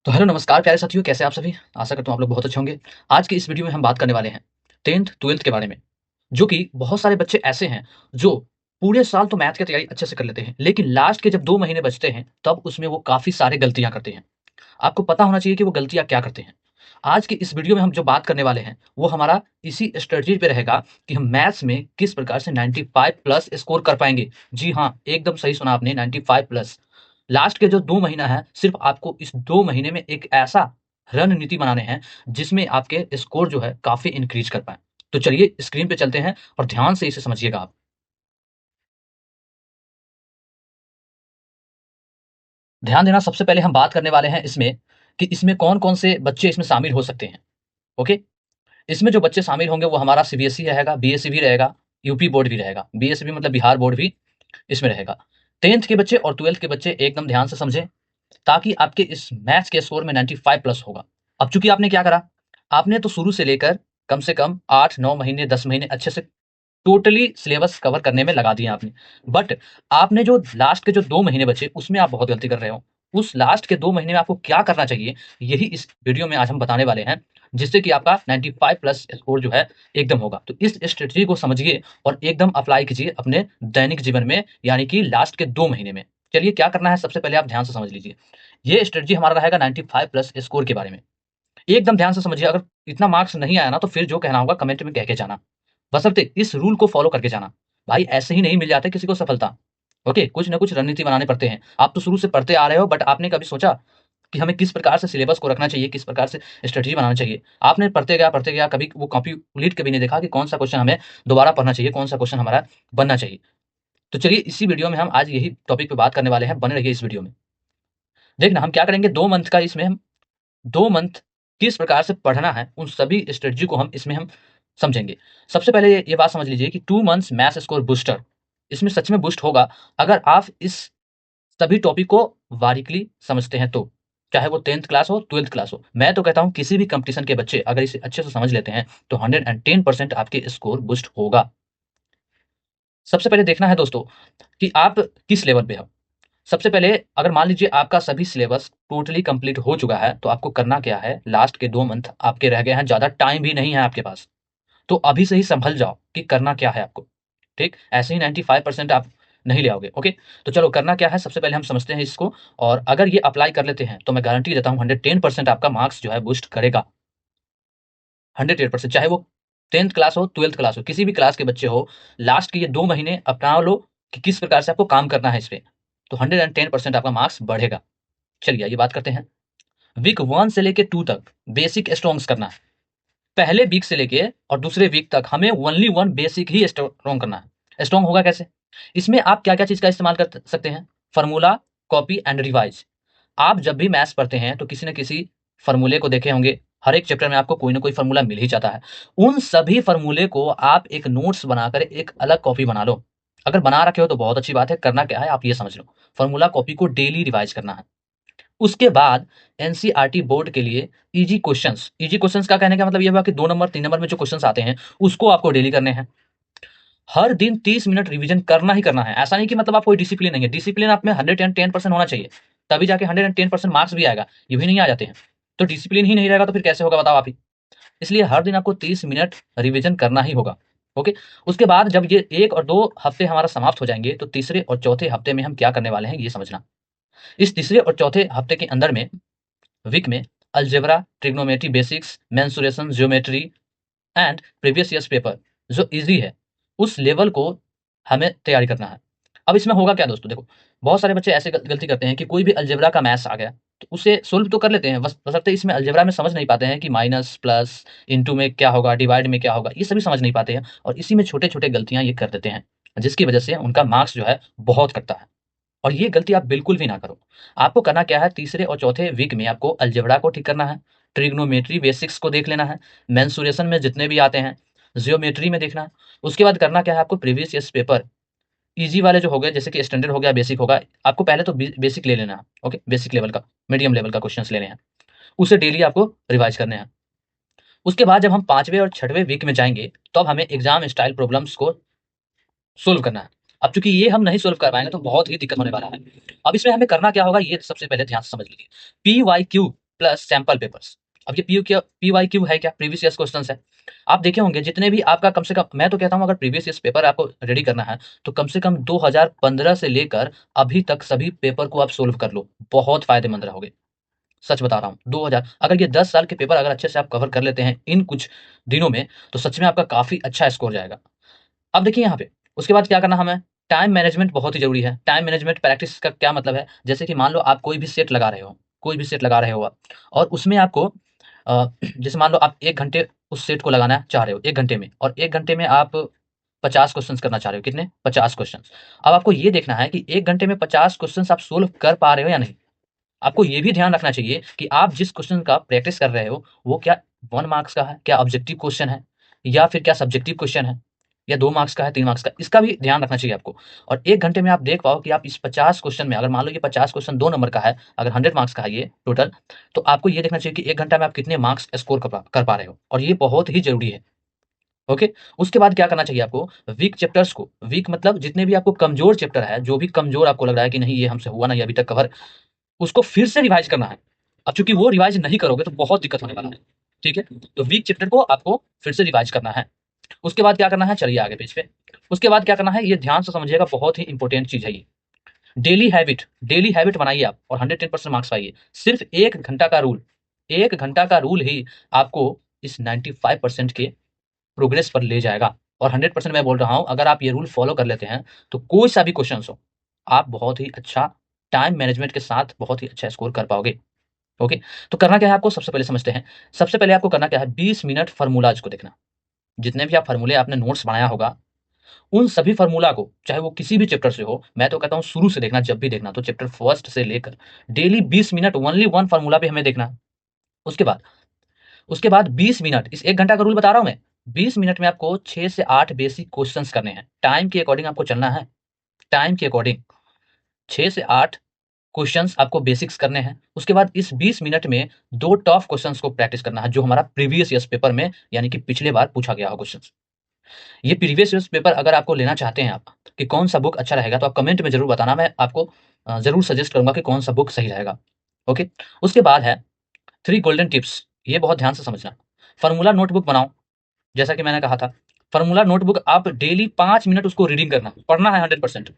तो हेलो नमस्कार प्यारे साथियों, कैसे आप सभी? आशा करता हूँ आप लोग बहुत अच्छे होंगे। आज की इस वीडियो में हम बात करने वाले हैं 10th 12th के बारे में, जो कि बहुत सारे बच्चे ऐसे हैं जो पूरे साल तो मैथ की तैयारी अच्छे से कर लेते हैं, लेकिन लास्ट के जब 2 महीने बचते हैं तब उसमें वो काफ़ी सारे गलतियाँ करते हैं। आपको पता होना चाहिए कि वो गलतियाँ क्या करते हैं। आज की इस वीडियो में हम जो बात करने वाले हैं, वो हमारा इसी स्ट्रैटेजी पे रहेगा कि हम मैथ्स में किस प्रकार से 95 प्लस स्कोर कर पाएँगे। जी हाँ, एकदम सही सुना आपने 95 प्लस। लास्ट के जो 2 महीना है, सिर्फ़ आपको इस 2 महीने में एक ऐसा रणनीति बनाने हैं, जिसमें आपके स्कोर जो है काफ़ी इंक्रीज़ कर पाएँ। तो चलिए स्क्रीन पे चलते हैं और ध्यान से इसे समझिएगा आप। ध्यान देना, सबसे पहले हम बात करने वाले हैं इसमें कि इसमें कौन-कौन से बच्चे इसमें शामिल हो सकते हैं, ओके? इसमें जो बच्चे शामिल होंगे वो हमारा सीबीएसई रहेगा, बीएसई भी रहेगा, यूपी बोर्ड भी रहेगा। बीएसई भी मतलब बिहार बोर्ड भी इसमें रहेगा। 10th के बच्चे और 12th के बच्चे एकदम ध्यान से समझें, ताकि आपके इस मैथ्स के स्कोर में 95 प्लस होगा। अब चूँकि आपने क्या करा, आपने तो शुरू से लेकर कम से कम 8, 9 महीने, 10 महीने अच्छे से टोटली सिलेबस कवर करने में लगा दिए आपने। बट आपने जो लास्ट के जो 2 महीने बचे, उसमें आप बहुत गलती कर रहे हो। उस लास्ट के 2 महीने में आपको क्या करना चाहिए, यही इस वीडियो में आज हम बताने वाले हैं, जिससे कि आपका 95 प्लस स्कोर जो है एकदम होगा। तो इस स्ट्रैटेजी को समझिए और एकदम अप्लाई कीजिए अपने दैनिक जीवन में, यानी कि लास्ट के 2 महीने में। चलिए क्या करना है, सबसे पहले आप ध्यान से समझ लीजिए। ये स्ट्रैटेजी हमारा रहेगा 95 प्लस स्कोर के बारे में। एकदम ध्यान से समझिए, अगर इतना मार्क्स नहीं आया ना, तो फिर जो कहना होगा कमेंट में कह के जाना। बशर्ते इस रूल को फ़ॉलो करके जाना। भाई ऐसे ही नहीं मिल जाते किसी को सफलता। ओके, कुछ न कुछ रणनीति बनाने पड़ते हैं। आप तो शुरू से पढ़ते आ रहे हो, बट आपने कभी सोचा कि हमें किस प्रकार से सिलेबस को रखना चाहिए, किस प्रकार से स्ट्रैटेजी बनाना चाहिए? आपने पढ़ते गया, कभी वो कॉपी उलीट के भी नहीं देखा कि कौन-सा क्वेश्चन हमें दोबारा पढ़ना चाहिए, कौन-सा क्वेश्चन हमारा बनना चाहिए। तो चलिए इसी वीडियो में हम आज यही टॉपिक पे बात करने वाले हैं, बने रहिए इस वीडियो में। देखना हम क्या करेंगे, 2 मंथ का इसमें हम 2 मंथ किस प्रकार से पढ़ना है, उन सभी स्ट्रैटेजी को हम इसमें हम समझेंगे। सबसे पहले ये बात समझ लीजिए कि 2 मंथ्स मैथ्स स्कोर बूस्टर, इसमें सच में बूस्ट होगा अगर आप इस सभी टॉपिक को बारीकली समझते हैं तो। चाहे वो 10th क्लास हो, 12th क्लास हो। मैं तो कहता हूँ किसी भी कॉम्पिटिशन के बच्चे अगर इसे अच्छे से समझ लेते हैं, तो 110% आपके स्कोर बूस्ट होगा। सबसे पहले देखना है दोस्तों कि आप किस लेवल पे हो। सबसे पहले अगर मान लीजिए आपका सभी सिलेबस टोटली कंप्लीट हो चुका है, तो आपको करना क्या है, लास्ट के 2 मंथ आपके रह गए हैं, ज़्यादा टाइम भी नहीं है आपके पास। तो अभी से ही सँभल जाओ कि करना क्या है आपको, ठीक? ऐसे ही 95% आप नहीं ले आओगे, ओके? तो चलो करना क्या है, सबसे पहले हम समझते हैं इसको, और अगर ये अप्लाई कर लेते हैं, तो मैं गारंटी देता हूँ 110% आपका मार्क्स जो है बूस्ट करेगा। 108%, चाहे वो 10th क्लास हो, 12th क्लास हो, किसी भी क्लास के बच्चे हो, लास्ट के ये 2 महीने अपना लो कि किस प्रकार से आपको काम करना है इस पे, तो 110% आपका मार्क्स बढ़ेगा। चलिए आइए बात करते हैं। वीक 1 से लेके 2 तक बेसिक स्ट्रॉन्ग्स करना है। पहले वीक से लेके और दूसरे वीक तक हमें ओनली 1 बेसिक ही स्ट्रॉन्ग करना है। स्ट्रॉन्ग होगा कैसे? इसमें आप क्या-क्या चीज़ का इस्तेमाल कर सकते हैं? Formula, copy and revise. आप जब भी मैथ्स पढ़ते हैं तो किसी न किसी फ़ॉर्मूले को देखे होंगे। हर एक चैप्टर में आपको कोई न कोई फ़ॉर्मूला मिल ही जाता है। उन सभी फ़ॉर्मूले को आप एक नोट्स बनाकर एक अलग कॉपी बना लो। अगर बना रखे हो तो बहुत अच्छी बात है, करना क्या है आप ये समझ लो। फ़ॉर्मूला कॉपी को डेली रिवाइज़ करना है। उसके बाद एनसीईआरटी बोर्ड के लिए ईज़ी क्वेश्चन्स का कहने का मतलब ये हुआ कि 2 नंबर 3 नंबर में जो क्वेश्चन्स आते हैं, उसको आपको डेली करने हैं। हर दिन 30 मिनट रिवीजन करना ही करना है। ऐसा नहीं कि मतलब आप कोई डिसिप्लिन नहीं है। डिसिप्लिन आप में 110% होना चाहिए, तभी जाके 110% मार्क्स भी आएगा। ये भी नहीं आ जाते हैं। तो डिसिप्लिन ही नहीं रहेगा तो फिर कैसे होगा बताओ आप ही? इसलिए हर दिन आपको 30 मिनट रिवीजन करना ही होगा। ओके? उसके बाद जब ये 1 और 2 हफ्ते हमारा समाप्त हो जाएँगे, तो तीसरे और चौथे हफ्ते में हम क्या करने वाले हैं, ये समझना। इस तीसरे और चौथे हफ्ते के अंदर में वीक में algebra, trigonometry basics, mensuration, geometry and previous years paper जो ईज़ी है, उस लेवल को हमें तैयारी करना है। अब इसमें होगा क्या दोस्तों, देखो, बहुत सारे बच्चे ऐसे गलती करते हैं कि कोई भी अलजेब्रा का मैथ्स आ गया, तो उसे सोल्व तो कर लेते हैं, बस बशर्ते इसमें अलजेब्रा में समझ नहीं पाते हैं कि माइनस, प्लस, इंटू में क्या होगा, डिवाइड में क्या होगा, ये सभी समझ नहीं पाते हैं और इसी में छोटे-छोटे गलतियाँ ये कर देते हैं, जिसकी वजह से उनका मार्क्स जो है बहुत कटता है। और ये गलती आप बिल्कुल भी ना करो। आपको करना क्या है, तीसरे और चौथे वीक में आपको अलजेब्रा को ठीक करना है, ट्रिग्नोमेट्री बेसिक्स को देख लेना है, मेंसुरेशन में जितने भी आते हैं, जियोमेट्री में देखना है। उसके बाद करना क्या है, आपको प्रीवियस ईयर्स पेपर ईज़ी वाले जो हो गए, जैसे कि स्टैंडर्ड हो गया, बेसिक होगा, आपको पहले तो बेसिक ले लेना है, ओके? बेसिक लेवल का, मीडियम लेवल का क्वेश्चन्स लेने हैं। उसे डेली आपको रिवाइज़ करने हैं। उसके बाद जब हम 5वें और 6वें वीक में जाएँगे, तब हमें एग्ज़ाम स्टाइल प्रॉब्लम्स को सोल्व करना है। अब चूँकि ये हम नहीं सोल्व कर पाएँगे तो बहुत ही दिक्कत होने वाला है। अब इसमें हमें करना क्या होगा, ये सबसे पहले ध्यान से समझ लीजिए। PYQ plus sample papers. अब ये PYQ है क्या? प्रीवियस ईयर्स क्वेश्चंस है। आप देखे होंगे जितने भी आपका कम से कम, मैं तो कहता हूँ अगर प्रीवियस ईयर्स पेपर आपको रेडी करना है तो कम से कम 2015 से लेकर अभी तक सभी पेपर को आप सोल्व कर लो, बहुत फायदेमंद रहोगे। सच बता रहा हूँ 2000, अगर ये 10 साल के पेपर अगर अच्छे से आप कवर कर लेते हैं इन कुछ दिनों में, तो सच में आपका काफ़ी अच्छा स्कोर जाएगा। अब देखिए यहाँ पे, उसके बाद क्या करना हमें, टाइम मैनेजमेंट बहुत ही ज़रूरी है। टाइम मैनेजमेंट प्रैक्टिस का क्या मतलब है, जैसे कि मान लो आप कोई भी सेट लगा रहे हो, कोई भी सेट लगा रहे हो आप, और उसमें आपको जैसे मान लो आप 1 घंटे उस सेट को लगाना चाह रहे हो 1 घंटे में, और 1 घंटे में आप 50 क्वेश्चंस करना चाह रहे हो। कितने? 50 क्वेश्चंस। अब आपको ये देखना है कि 1 घंटे में 50 क्वेश्चंस आप सोल्व कर पा रहे हो या नहीं। आपको ये भी ध्यान रखना चाहिए कि आप जिस क्वेश्चन का प्रैक्टिस कर रहे हो, वो क्या 1 मार्क्स का है, क्या ऑब्जेक्टिव क्वेश्चन है, या फिर क्या सब्जेक्टिव क्वेश्चन है, या 2 मार्क्स का है, 3 मार्क्स का। इसका भी ध्यान रखना चाहिए आपको। और 1 घंटे में आप देख पाओ कि आप इस 50 क्वेश्चन में, अगर मान लो ये 50 क्वेश्चन 2 नंबर का है, अगर 100 मार्क्स का है ये टोटल, तो आपको ये देखना चाहिए कि 1 घंटा में आप कितने मार्क्स स्कोर कर पा रहे हो, और ये बहुत ही ज़रूरी है। ओके? उसके बाद क्या करना चाहिए आपको, वीक चैप्टर्स को, वीक मतलब जितने भी आपको कमज़ोर चैप्टर है, जो भी कमज़ोर आपको लग रहा है कि नहीं ये हमसे हुआ नहीं अभी तक कवर, उसको फिर से रिवाइज़ करना है। अब चूँकि वो रिवाइज़ नहीं करोगे तो बहुत दिक्कत होने वाला है, ठीक है? तो वीक चैप्टर को आपको फिर से रिवाइज़ करना है। उसके बाद क्या करना है, चलिए आगे पेज पे। उसके बाद क्या करना है, ये ध्यान से समझिएगा, बहुत ही इंपॉर्टेंट चीज़ है ये। डेली हैबिट बनाइए आप और 110% मार्क्स पाइए। सिर्फ़ 1 घंटा का रूल, 1 घंटा का रूल ही आपको इस 95% के प्रोग्रेस पर ले जाएगा। और 100% मैं बोल रहा हूँ, अगर आप ये रूल फ़ॉलो कर लेते हैं, तो कोई सा भी क्वेश्चन्स हो, आप बहुत ही अच्छा टाइम मैनेजमेंट के साथ बहुत ही अच्छा स्कोर कर पाओगे। ओके? तो करना क्या है आपको, सबसे पहले समझते हैं। सबसे पहले आपको करना क्या है, 20 मिनट फ़ॉर्मूलाज़ को देखना। जितने भी आप फ़ॉर्मूले आपने नोट्स बनाया होगा, उन सभी फ़ॉर्मूला को, चाहे वो किसी भी चैप्टर से हो, मैं तो कहता हूँ शुरू से देखना, जब भी देखना तो चैप्टर फर्स्ट से लेकर डेली 20 मिनट ओनली 1 फ़ॉर्मूला पे हमें देखना है। उसके बाद उसके बाद 20 मिनट, इस 1 घंटा का रूल बता रहा हूँ मैं, 20 मिनट में आपको 6 से 8 बेसिक क्वेश्चंस करने हैं। टाइम के अकॉर्डिंग आपको चलना है, टाइम के अकॉर्डिंग 6 से 8 क्वेश्चंस आपको बेसिक्स करने हैं। उसके बाद इस 20 मिनट में 2 टफ क्वेश्चंस को प्रैक्टिस करना है, जो हमारा प्रीवियस ईयर्स पेपर में, यानी कि पिछले बार पूछा गया हो क्वेश्चंस। ये प्रीवियस ईयर्स पेपर अगर आपको लेना चाहते हैं आप, कि कौन-सा बुक अच्छा रहेगा, तो आप कमेंट में ज़रूर बताना, मैं आपको ज़रूर सजेस्ट करूँगा कि कौन-सा बुक सही रहेगा। ओके? उसके बाद है 3 गोल्डन टिप्स, ये बहुत ध्यान से समझना। फ़ॉर्मूला नोटबुक बनाओ, जैसा कि मैंने कहा था। फ़ॉर्मूला नोटबुक आप डेली 5 मिनट उसको रीडिंग करना, पढ़ना है 100%।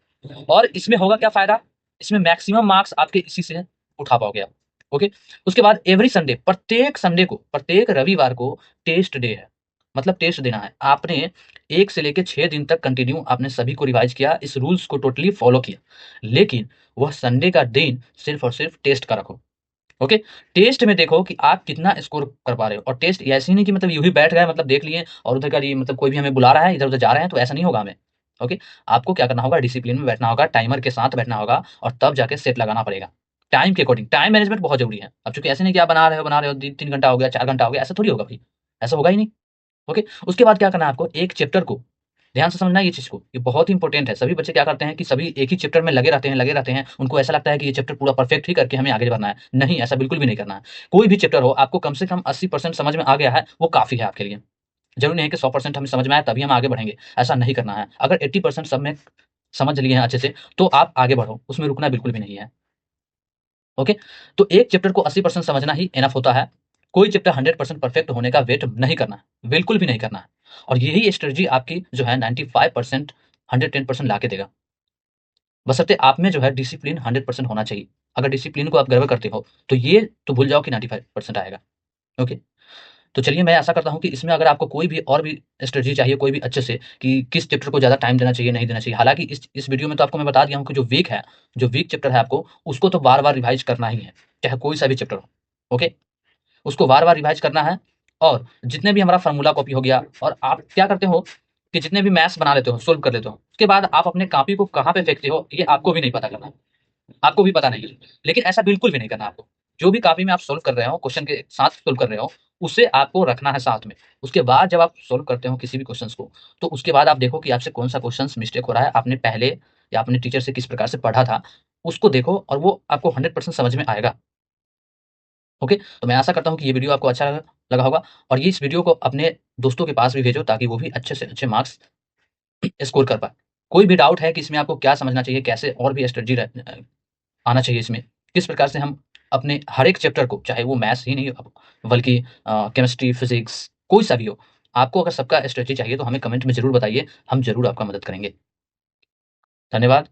और इसमें होगा क्या फ़ायदा? इसमें मैक्सिमम मार्क्स आपके इसी से उठा पाओगे आप। ओके? उसके बाद एवरी संडे, प्रत्येक संडे को, प्रत्येक रविवार को टेस्ट डे है। मतलब टेस्ट देना है। आपने 1 से लेके 6 दिन तक कंटिन्यू आपने सभी को रिवाइज़ किया, इस रूल्स को टोटली फ़ॉलो किया। लेकिन वह संडे का दिन सिर्फ़ और सिर्फ़ टेस्ट का रखो। ओके? टेस्ट में देखो कि आप कितना स्कोर कर पा रहे हो, और टेस्ट ये ऐसे ही नहीं कि मतलब यूँ ही बैठ गए, मतलब देख लिए और उधर का ये, मतलब कोई भी हमें बुला रहा है, इधर-उधर जा रहे हैं, तो ऐसा नहीं होगा हमें। ओके? आपको क्या करना होगा, डिसिप्लिन में बैठना होगा, टाइमर के साथ बैठना होगा, और तब जाके सेट लगाना पड़ेगा। टाइम के अकॉर्डिंग, टाइम मैनेजमेंट बहुत ज़रूरी है। अब चूँकि ऐसे नहीं कि आप बना रहे हो 3 घंटा हो गया, 4 घंटा हो गया, ऐसा थोड़ी होगा भाई, ऐसा होगा ही नहीं। ओके? उसके बाद क्या करना है आपको, एक चैप्टर को ध्यान से समझना है, ये चीज़ को, ये बहुत ही इंपॉर्टेंट है। सभी बच्चे क्या करते हैं कि सभी एक ही चैप्टर में लगे रहते हैं, उनको ऐसा लगता है कि ये चैप्टर पूरा परफेक्ट ही करके हमें आगे बढ़ना है। नहीं, ऐसा बिल्कुल भी नहीं करना है। कोई भी चैप्टर हो, आपको कम से कम 80% समझ में आ गया है, वो काफ़ी है आपके लिए। ज़रूरी नहीं है कि 100% हमें समझ में आए तभी हम आगे बढ़ेंगे, ऐसा नहीं करना है। अगर 80% सब में समझ लिए हैं अच्छे से, तो आप आगे बढ़ो, उसमें रुकना बिल्कुल भी नहीं है। ओके? तो एक चैप्टर को 80% समझना ही इनफ होता है। कोई चैप्टर 100% परफेक्ट होने का वेट नहीं करना है, बिल्कुल भी नहीं करना है। और यही स्ट्रेटजी आपकी जो है 95% 110% ला के देगा। बशर्ते आप में जो है डिसिप्लिन 100% होना चाहिए। अगर डिसिप्लिन को आप गड़बड़ करते हो, तो ये तो भूल जाओ कि 95% आएगा। ओके? तो चलिए, मैं आशा करता हूँ कि इसमें अगर आपको कोई भी और भी स्ट्रेटजी चाहिए, कोई भी अच्छे से, कि किस चैप्टर को ज़्यादा टाइम देना चाहिए, नहीं देना चाहिए। हालाँकि इस वीडियो में तो आपको मैं बता दिया हूँ कि जो वीक चैप्टर है आपको, उसको तो बार-बार रिवाइज़ करना ही है, चाहे कोई सा भी चैप्टर हो। ओके? उसको बार-बार रिवाइज़ करना है। और जितने भी हमारा फ़ॉर्मूला कॉपी हो गया, और आप क्या करते हो कि जितने भी मैथ्स बना लेते हो, सोल्व कर लेते हो, उसके बाद आप अपने कॉपी को कहाँ पे फेंकते हो, ये आपको भी नहीं पता करना है। आपको भी पता नहीं है। लेकिन ऐसा बिल्कुल भी नहीं करना आपको। जो भी कॉपी में आप सोल्व कर रहे हो, क्वेश्चन के साथ सोल्व कर रहे हो, उसे आपको रखना है साथ में। उसके बाद जब आप सोल्व करते हो किसी भी क्वेश्चन्स को, तो उसके बाद आप देखो कि आपसे कौन-सा क्वेश्चन्स मिस्टेक हो रहा है, आपने पहले या अपने टीचर से किस प्रकार से पढ़ा था, उसको देखो, और वो आपको 100% समझ में आएगा। ओके? तो मैं आशा करता हूँ कि ये वीडियो आपको अच्छा लगा लगा होगा, और ये इस वीडियो को अपने दोस्तों के पास भी भेजो, ताकि वो भी अच्छे से अच्छे मार्क्स स्कोर कर पाएँ। कोई भी डाउट है कि इसमें आपको क्या समझना चाहिए, कैसे और भी स्ट्रैटेजी आना चाहिए इसमें, किस प्रकार से हम अपने हर एक चैप्टर को, चाहे वो मैथ्स ही नहीं बल्कि केमिस्ट्री, फिज़िक्स कोई सा भी हो, आपको अगर सबका स्ट्रैटेजी चाहिए तो हमें कमेंट में ज़रूर बताइए, हम ज़रूर आपका मदद करेंगे। धन्यवाद।